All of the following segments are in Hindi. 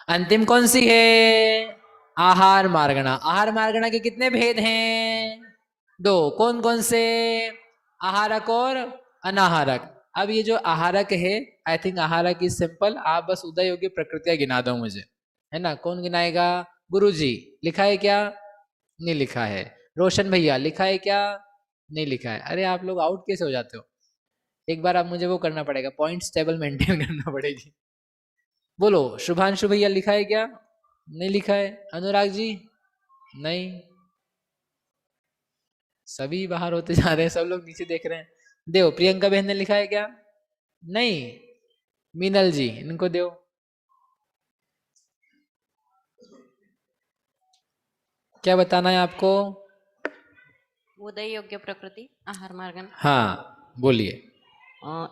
अंतिम कौन सी है? आहार मार्गणा। आहार मार्गणा के कितने भेद हैं? 2। कौन कौन से? आहारक और अनाहारक। अब ये जो आहारक है, आई थिंक आहारक इज सिंपल, आप बस उदय योग्य प्रकृतियां गिना दो मुझे, है ना? कौन गिनाएगा? गुरुजी। लिखा है क्या? नहीं लिखा है। रोशन भैया लिखा है क्या? नहीं लिखा है। अरे आप लोग आउट कैसे हो जाते हो? एक बार आप मुझे वो करना पड़ेगा, पॉइंट्स टेबल मेंटेन करना पड़ेगी। बोलो। शुभांशु भैया लिखा है क्या? नहीं लिखा है। अनुराग जी? नहीं। सभी बाहर होते जा रहे हैं, सब लोग नीचे देख रहे हैं। देव। प्रियंका बहन ने लिखा है क्या? नहीं। मीनल जी, इनको दो। क्या बताना है आपको? उदय योग्य प्रकृति आहार मार्गन। हाँ बोलिए।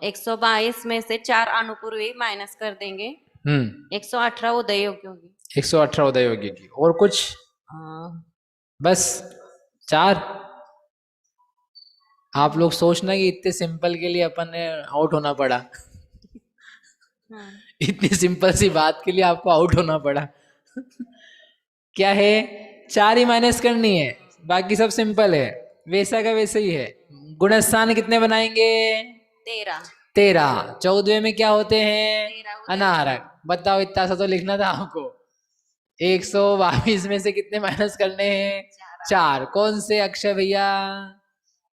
122 में से 4 अनुपूर्वी माइनस कर देंगे। 118 उदय योग्य होगी। 118 उदय योग्य की। और कुछ? बस 4? आप लोग सोचना कि इतने सिंपल के लिए अपन ने आउट होना पड़ा। इतनी सिंपल सी बात के लिए आपको आउट होना पड़ा। क्या है? 4 ही माइनस करनी है, बाकी सब सिंपल है, वैसा का वैसे ही है। गुणस्थान कितने बनाएंगे? 13। 14वें में क्या होते हैं? अनाहारक। बताओ, इतना सा तो लिखना था आपको। 122 में से कितने माइनस करने हैं? 4। कौन से अक्षय भैया?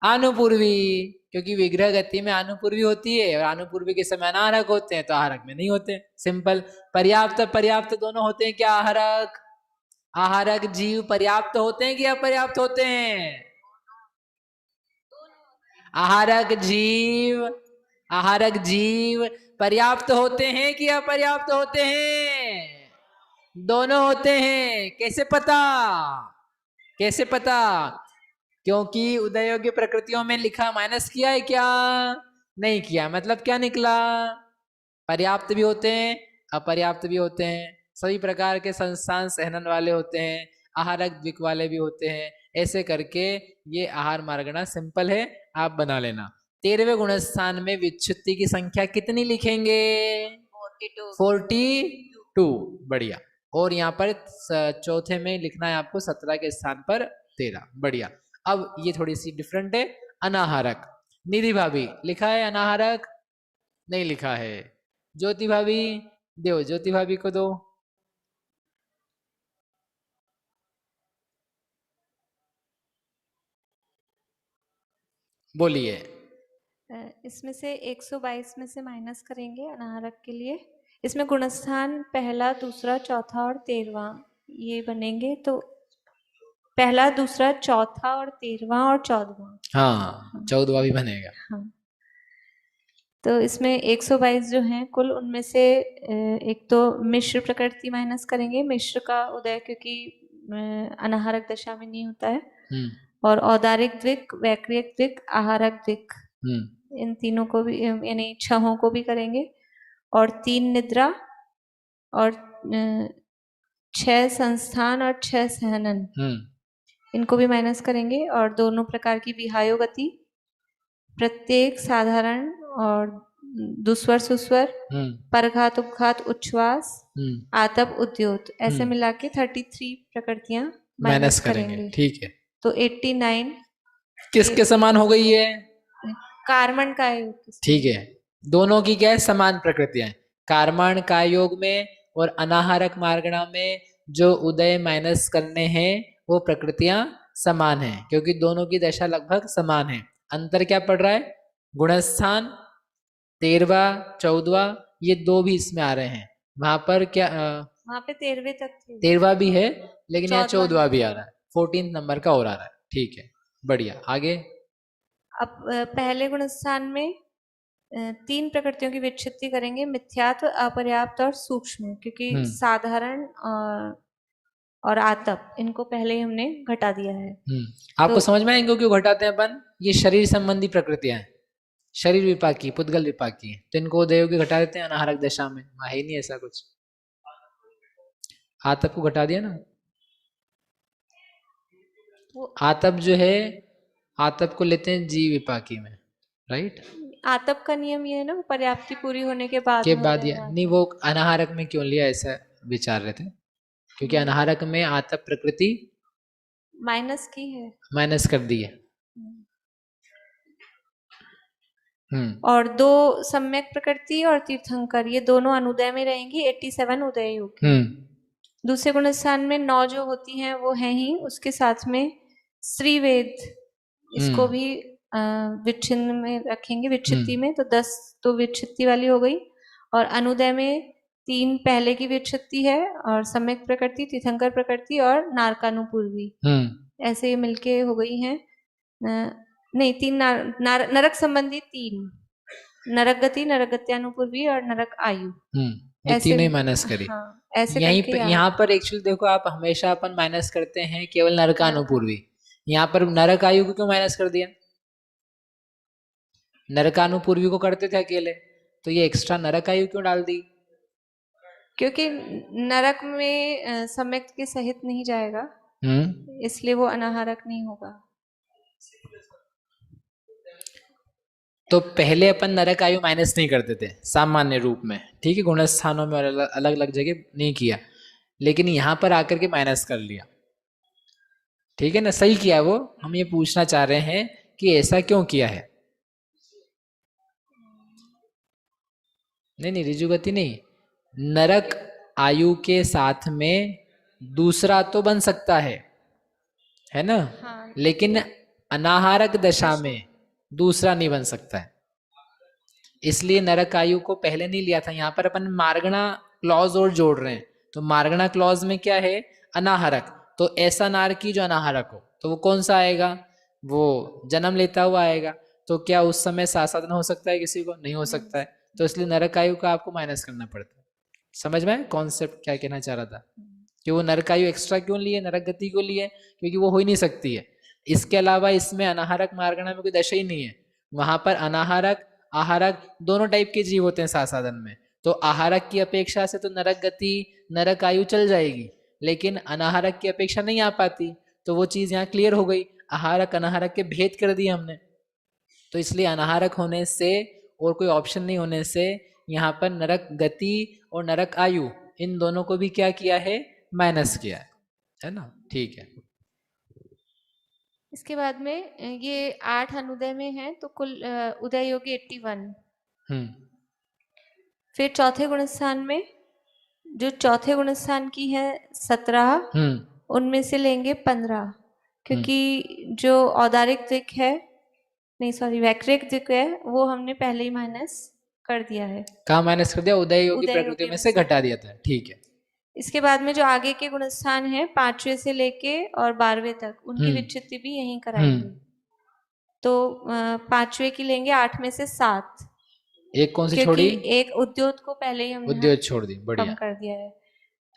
अनुपूर्वी। क्योंकि विग्रह गति में अनुपूर्वी होती है, और अनुपूर्वी के समय अनाहरक होते हैं, तो आहारक में नहीं होते। सिंपल। पर्याप्त पर्याप्त दोनों होते हैं क्या? आहारक आहारक जीव पर्याप्त होते हैं कि अपर्याप्त होते हैं? आहारक जीव पर्याप्त होते हैं कि अपर्याप्त होते हैं? दोनों होते हैं। कैसे पता? कैसे पता? क्योंकि उदयोग्य प्रकृतियों में लिखा, माइनस किया है क्या? नहीं किया। मतलब क्या निकला? पर्याप्त भी होते हैं, अपर्याप्त भी होते हैं। सभी प्रकार के संस्थान सहनन वाले होते हैं, आहारक द्विक वाले भी होते हैं। ऐसे करके ये आहार मार्गणा सिंपल है, आप बना लेना। 13वें गुणस्थान में विच्छुत्ति की संख्या कितनी लिखेंगे? 42। बढ़िया। और यहाँ पर चौथे में लिखना है आपको 17 के स्थान पर 13। बढ़िया। अब ये थोड़ी सी डिफरेंट है। अनाहारक। निधि भाभी लिखा है अनाहारक? नहीं लिखा है। ज्योति भाभी? दो, ज्योति भाभी को दो। बोलिए। इसमें से 122 में से माइनस करेंगे अनाहारक के लिए। इसमें गुणस्थान पहला, दूसरा, चौथा और 13वां ये बनेंगे। तो पहला, दूसरा, चौथा और 13वां और 14वां। हाँ 14वां भी बनेगा। हाँ। तो इसमें 122 जो हैं कुल, उनमें से एक तो मिश्र प्रकृति माइनस करेंगे। मिश्र का उदय क्योंकि अनाहारक दशा में नहीं होता है। और औदारिक द्विक, वैक्रियक द्विक, आहारक द्विक, इन तीनों को भी, यानी 6 को भी करेंगे। और 3 निद्रा और 6 संस्थान और 6 सहनन, इनको भी माइनस करेंगे। और दोनों प्रकार की विहायो गति, प्रत्येक साधारण और दुस्वर सुस्वर, परघात उपघात उच्छ्वास, आतप उद्योत, ऐसे मिला के 33 प्रकृतियां माइनस करेंगे। ठीक है। तो 89 किसके समान हो गई है? कार्बन का योग। ठीक है। दोनों की क्या है? समान प्रकृतियां। कार्बन का योग में और अनाहारक मार्गणा में जो उदय माइनस करने हैं वो प्रकृतियां समान हैं, क्योंकि दोनों की दशा लगभग समान है। अंतर क्या पड़ रहा है? गुणस्थान 13वां 14वां, ये 2 भी इसमें आ रहे हैं। वहां पर क्या वहां पे 13वें तक थे। 13वां भी है, लेकिन यहाँ 14वां भी आ रहा है। 14 नंबर का और आ रहा है। ठीक है, बढ़िया। आगे। अब पहले गुणस्थान में 3 प्रकृतियों की विच्छित्ति करेंगे, मिथ्यात्व, अपर्याप्त और सूक्ष्म। क्योंकि साधारण और आतप, इनको पहले ही हमने घटा दिया है। आपको समझ में आएंगे क्यों घटाते हैं अपन? ये शरीर संबंधी प्रकृतियां हैं, शरीर विपाकी, पुद्गल विपाकी, तो इनको उदयोगी घटा देते हैं अनाहारक दशा में। है ही नहीं ऐसा कुछ। आतप को घटा दिया ना। आतप जो है, आतप को लेते हैं जीव विपाकी में, राइट? आतप का नियम ये है ना, पर्याप्ति पूरी होने के बाद ये नहीं, वो अनाहारक में क्यों लिया ऐसा? विचार रहे थे, क्योंकि अनाहरक में आतप प्रकृति माइनस की है। माइनस कर दी है। और दो सम्यक प्रकृति और तीर्थंकर ये दोनों अनुदय में रहेंगी, 87 उदय योग की। दूसरे गुण स्थान में 9 जो होती हैं वो हैं ही, उसके साथ में श्रीवेद इसको भी विच्छिन्न में रखेंगे, विच्छित्ति में, तो 10 तो विच्छित्ति वाली हो गई। और अनुदय में 3 पहले की विच्छित्ति है, और सम्यक प्रकृति, तीर्थंकर प्रकृति और नारकानुपूर्वी, ऐसे ये मिलके हो गई हैं। नहीं, 3 नरक संबंधी 3, नरक गति, नरक गत्यानुपूर्वी और नरक आयु, ये तीनों ही माइनस करी। हाँ, ऐसे यहीं करके पे यहाँ पर एक्चुअली देखो, आप हमेशा अपन माइनस करते हैं केवल नरकानुपूर्वी, यहाँ पर नरक आयु को क्यों माइनस कर दिया? नरकानुपूर्वी को करते थे अकेले, तो ये एक्स्ट्रा नरक आयु क्यों डाल दी? क्योंकि नरक में सम्यक के सहित नहीं जाएगा, इसलिए वो अनाहारक नहीं होगा। तो पहले अपन नरक आयु माइनस नहीं करते थे सामान्य रूप में, ठीक है, गुण स्थानों में और अलग अलग जगह नहीं किया, लेकिन यहाँ पर आकर के माइनस कर लिया, ठीक है ना, सही किया वो। हम ये पूछना चाह रहे हैं कि ऐसा क्यों किया है? नहीं, ऋजुगति नहीं, नरक आयु के साथ में दूसरा तो बन सकता है ना, हाँ, लेकिन अनाहारक दशा में दूसरा नहीं बन सकता है, इसलिए नरक आयु को पहले नहीं लिया था। यहाँ पर अपन मार्गणा क्लॉज और जोड़ रहे हैं, तो मार्गणा क्लॉज में क्या है? अनाहारक, तो ऐसा नार की जो अनाहारक हो, तो वो कौन सा आएगा? वो जन्म लेता हुआ आएगा। तो क्या उस समय साधन हो सकता है किसी को? नहीं हो सकता है, तो इसलिए नरक आयु का आपको माइनस करना पड़ता है। समझ में कॉन्सेप्ट क्या कहना चाह रहा था? कि वो नरक आयु एक्स्ट्रा क्यों लिए, नरक गति क्यों लिए? क्योंकि वो हो ही नहीं सकती है। इसके अलावा इसमें अनाहारक मार्गणा में कोई दशा ही नहीं है, वहां पर अनाहारक आहारक दोनों टाइप के जीव होते हैं साधन में, तो आहारक की अपेक्षा से तो नरक गति नरक आयु चल जाएगी, लेकिन अनाहारक की अपेक्षा नहीं आ पाती, तो वो चीज यहाँ क्लियर हो गई, आहारक अनाहारक के भेद कर दिए हमने। तो इसलिए अनाहारक होने से और कोई ऑप्शन नहीं होने से यहाँ पर नरक गति और नरक आयु इन दोनों को भी क्या किया है? माइनस किया है ना, ठीक है। इसके बाद में ये 8 अनुदय में है, तो कुल उदय योगी 81। फिर चौथे गुणस्थान में जो चौथे गुणस्थान की है 17, उनमें से लेंगे 15, क्योंकि जो औदारिक दिक है, नहीं सॉरी वैक्रिक दिक है, वो हमने पहले ही माइनस कर दिया है। कहाँ माइनस कर दिया? उदय योगी प्रकृति में से घटा दिया था, ठीक है। इसके बाद में जो आगे के गुणस्थान है 5वें से लेके और 12वें तक, उनकी विच्छित्ति भी यहीं कराएंगे। तो 5वें की लेंगे 8 में से 7। एक कौन सी छोड़ी? एक उद्योत को पहले ही हमने उद्योत छोड़ दी, बढ़िया, कम कर दिया है।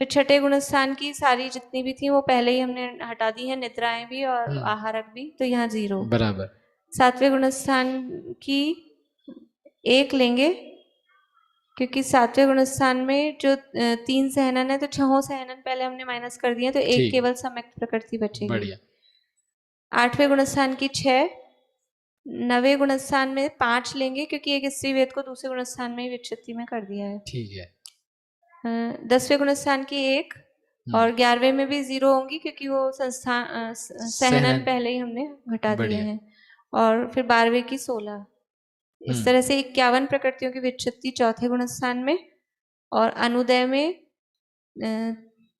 फिर छठे गुणस्थान की सारी जितनी भी थी वो पहले ही हमने हटा दी है, निद्राएं भी और आहारक भी, तो यहाँ 0 बराबर। 7वें गुणस्थान की 1 लेंगे, क्योंकि 7वें गुणस्थान में जो 3 सहनन है, तो 6 सहनन पहले हमने माइनस कर दिए, तो 1 केवल सम्यक प्रकृति बचेगी। बढ़िया। 8वें गुणस्थान की 6, 9वें गुणस्थान में 5 लेंगे, क्योंकि एक स्त्री वेद को दूसरे गुणस्थान में विच्छित्ति में कर दिया है, ठीक है। 10वें गुणस्थान की 1 और 11वें में भी 0 होंगी, क्योंकि वो संस्थान सहनन पहले ही हमने घटा दिए हैं। और फिर 12वें की 16। इस तरह से 51 प्रकृतियों की विच्छित्ति चौथे गुणस्थान में, और अनुदय में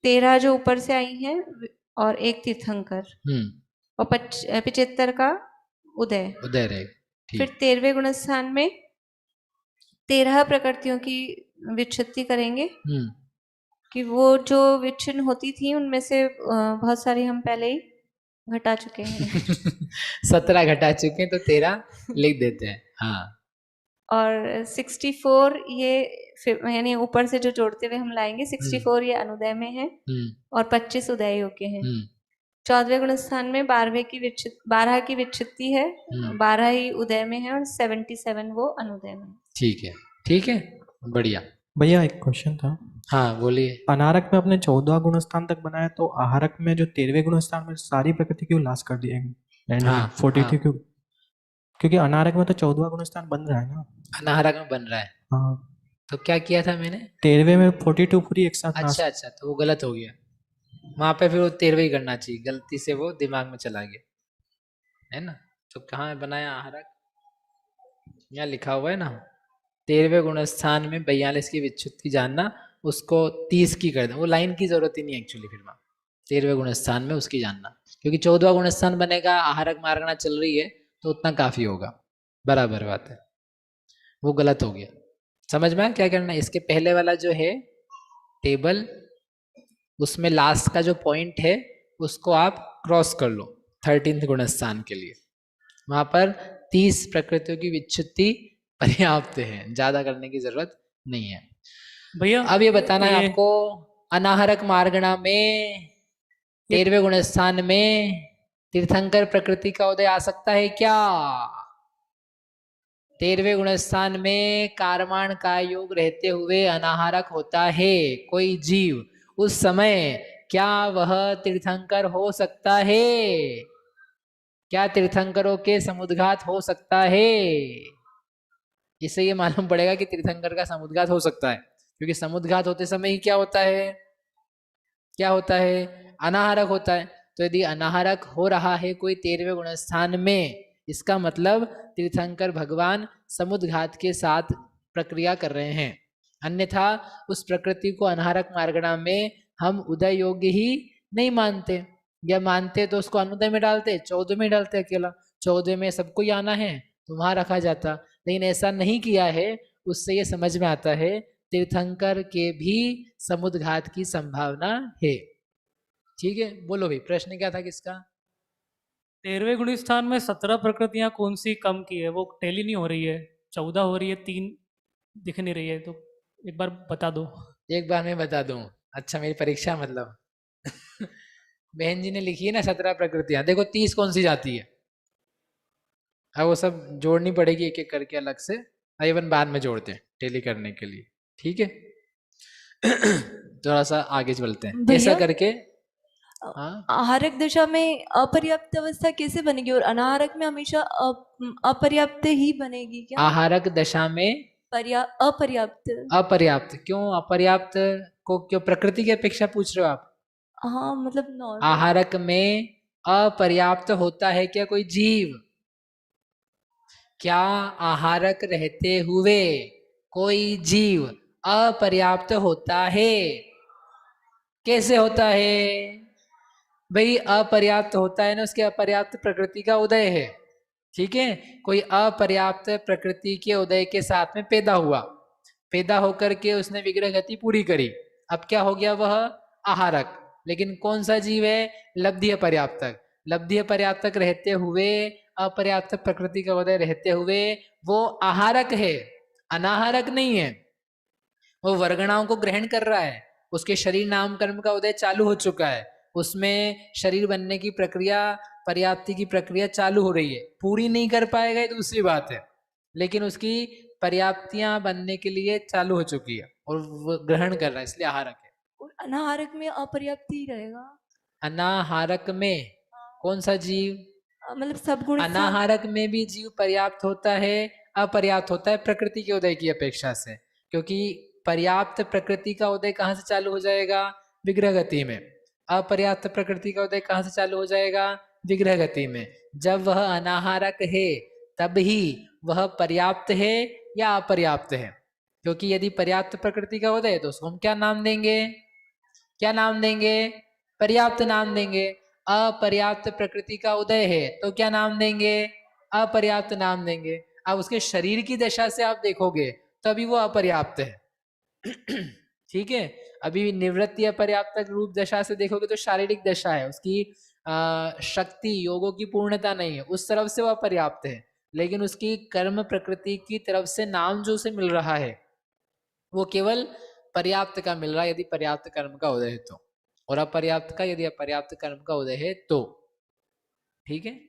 13 जो ऊपर से आई हैं, और 1 तीर्थंकर, और 75 का उदय रहेगा। फिर 13वें गुणस्थान में 13 प्रकृतियों की विच्छित्ति करेंगे, कि वो जो विच्छिन्न होती थी उनमें से बहुत सारी हम पहले ही घटा चुके हैं। 17 घटा चुके हैं, तो 13 लिख देते हैं। हाँ। और 64 ये यानी ऊपर से जो जोड़ते हुए हम लाएंगे, 64 ये अनुदय में है, और 25 उदय योग्य हैं। 14वें गुणस्थान में 12 की विच्छित्ति है, 12 ही उदय में है, और 77 वो अनुदय में। ठीक है, ठीक है, बढ़िया। भैया एक क्वेश्चन था। हाँ बोलिए। अनारक में अपने 14 गुणस्थान तक बनाया, तो आहारक में जो 13वें गुणस्थान में सारी प्रकृति क्यों लास्ट कर दिए? 42 क्यों? क्योंकि अनारक में तो 14वां गुणस्थान बन रहा है ना। अनाहरक में बन रहा है। हाँ, तो क्या किया था मैंने? 13वें में 42 पूरी एक साथ अच्छा अच्छा, तो वो गलत हो गया वहां पे, फिर वो 13वां ही करना चाहिए, गलती से वो दिमाग में चला गया, है ना। तो कहाँ बनाया आहारक? यहाँ लिखा हुआ है ना, 13वें गुण स्थान में 42 की विच्छुत्ति जानना, उसको 30 की कर दें, वो लाइन की जरूरत ही नहीं एक्चुअली फिर वहाँ 13वें गुण स्थान में उसकी जानना, क्योंकि 14वां गुण स्थान बनेगा, आहारक मारना चल रही है तो उतना काफी होगा, बराबर बात है। वो गलत हो गया, समझ में आया क्या करना है? इसके पहले वाला जो है टेबल, उसमें लास्ट का जो पॉइंट है उसको आप क्रॉस कर लो 13th गुण स्थान के लिए, वहां पर 30 प्रकृतियों की विच्छुत्ति पर्याप्त है, ज्यादा करने की जरूरत नहीं है। भैया अब ये बताना है ये- आपको, अनाहरक मार्गणा में 13वें गुण स्थान में तीर्थंकर प्रकृति का उदय आ सकता है क्या? 13वें गुण स्थान में कारमाण का योग रहते हुए अनाहारक होता है कोई जीव, उस समय क्या वह तीर्थंकर हो सकता है? क्या तीर्थंकरों के समुद्घात हो सकता है? इससे ये मालूम पड़ेगा कि तीर्थंकर का समुद्घात हो सकता है, क्योंकि समुद्घात होते समय ही क्या होता है? क्या होता है? अनाहारक होता है। तो यदि अनाहारक हो रहा है कोई 13वें गुण स्थान में, इसका मतलब तीर्थंकर भगवान समुद्घात के साथ प्रक्रिया कर रहे हैं, अन्यथा उस प्रकृति को अनाहारक मार्गणा में हम उदय योग्य ही नहीं मानते, या मानते तो उसको अनुदय में डालते, 14 में डालते अकेला, 14 में सबको ही आना है तो वहां रखा जाता, लेकिन ऐसा नहीं किया है। उससे ये समझ में आता है तीर्थंकर के भी समुद्घात की संभावना है। ठीक है, बोलो भाई, प्रश्न क्या था किसका? 13वें गुण स्थान में 17 प्रकृतियां कौन सी कम की है? वो टैली नहीं हो रही है, 14 हो रही है, 3 दिख नहीं रही है, तो एक बार बता दो। एक बार मैं बता दूं, अच्छा मेरी परीक्षा मतलब बहन जी ने लिखी है ना 17 प्रकृतियां, देखो 30 कौन सी जाती है, अब वो सब जोड़नी पड़ेगी एक एक करके अलग से, इवन बाद में जोड़ते हैं टेली करने के लिए, ठीक है। थोड़ा सा आगे चलते हैं ऐसा भैया, करके। हाँ, आहारक दशा में अपर्याप्त अवस्था कैसे बनेगी और अनाहारक में हमेशा अपर्याप्त ही बनेगी क्या? आहारक दशा में अपर्याप्त। अपर्याप्त क्यों? अपर्याप्त को क्यों प्रकृति की अपेक्षा पूछ रहे हो आप? हाँ मतलब नॉर्मल। आहारक में अपर्याप्त होता है क्या कोई जीव? क्या आहारक रहते हुए कोई जीव अपर्याप्त होता है? कैसे होता है भाई? अपर्याप्त होता है ना, उसके अपर्याप्त प्रकृति का उदय है, ठीक है। कोई अपर्याप्त प्रकृति के उदय के साथ में पैदा हुआ, पैदा होकर के उसने विग्रह गति पूरी करी, अब क्या हो गया? वह आहारक। लेकिन कौन सा जीव है? लब्धि अपर्याप्तक। लब्धि अपर्याप्तक रहते हुए, अपर्याप्त प्रकृति का उदय रहते हुए वो आहारक है, अनाहारक नहीं है। वो वर्गणाओं को ग्रहण कर रहा है, उसके शरीर नाम कर्म का उदय चालू हो चुका है, उसमें शरीर बनने की प्रक्रिया, पर्याप्ति की प्रक्रिया चालू हो रही है, पूरी नहीं कर पाएगा ये दूसरी बात है, लेकिन उसकी पर्याप्तियां बनने के लिए चालू हो चुकी है और वो ग्रहण कर रहा है, इसलिए आहारक है। और अनाहारक में अपर्याप्त ही रहेगा। अनाहारक में कौन सा जीव? मतलब सब गुण अनाहारक में भी जीव पर्याप्त होता है, अपर्याप्त होता है प्रकृति के उदय की अपेक्षा से, क्योंकि पर्याप्त प्रकृति का उदय कहाँ से चालू हो जाएगा? विग्रह गति में। अपर्याप्त प्रकृति का उदय कहाँ से चालू हो जाएगा? विग्रह गति में। जब वह अनाहारक है तब ही वह पर्याप्त है या अपर्याप्त है, क्योंकि यदि पर्याप्त प्रकृति का उदय है तो उसको हम क्या नाम देंगे? क्या नाम देंगे? पर्याप्त नाम देंगे। अपर्याप्त प्रकृति का उदय है तो क्या नाम देंगे? अपर्याप्त नाम देंगे। अब उसके शरीर की दशा से आप देखोगे तो अभी वो अपर्याप्त है ठीक है, अभी निवृत्ति अपर्याप्त रूप दशा से देखोगे तो शारीरिक दशा है, उसकी शक्ति योगों की पूर्णता नहीं है, उस तरफ से वो अपर्याप्त है, लेकिन उसकी कर्म प्रकृति की तरफ से नाम जो उसे मिल रहा है वो केवल पर्याप्त का मिल रहा है, यदि पर्याप्त कर्म का उदय है तो, और अपर्याप्त का यदि अपर्याप्त कर्म का उदय है तो। ठीक है,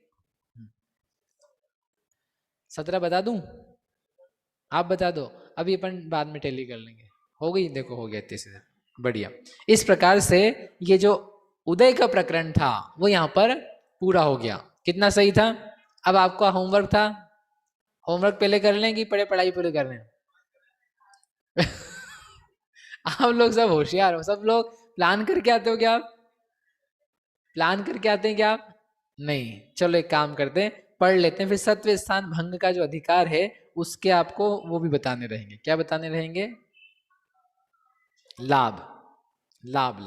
17 बता दूं? आप बता दो, अभी अपन बाद में टेली कर लेंगे। हो गई, देखो हो गया, इतने से बढ़िया। इस प्रकार से ये जो उदय का प्रकरण था वो यहाँ पर पूरा हो गया। कितना सही था? अब आपका होमवर्क था, होमवर्क पहले कर लें कि पढ़ाई पूरी कर लें? आप लोग सब होशियार हो, सब लोग प्लान करके आते हो क्या? आप प्लान करके आते हैं क्या आप? नहीं। चलो एक काम करते हैं, पढ़ लेते हैं, फिर सत्व स्थान भंग का जो अधिकार है उसके आपको वो भी बताने रहेंगे। क्या बताने रहेंगे? लाभ, लाभ, लाभ।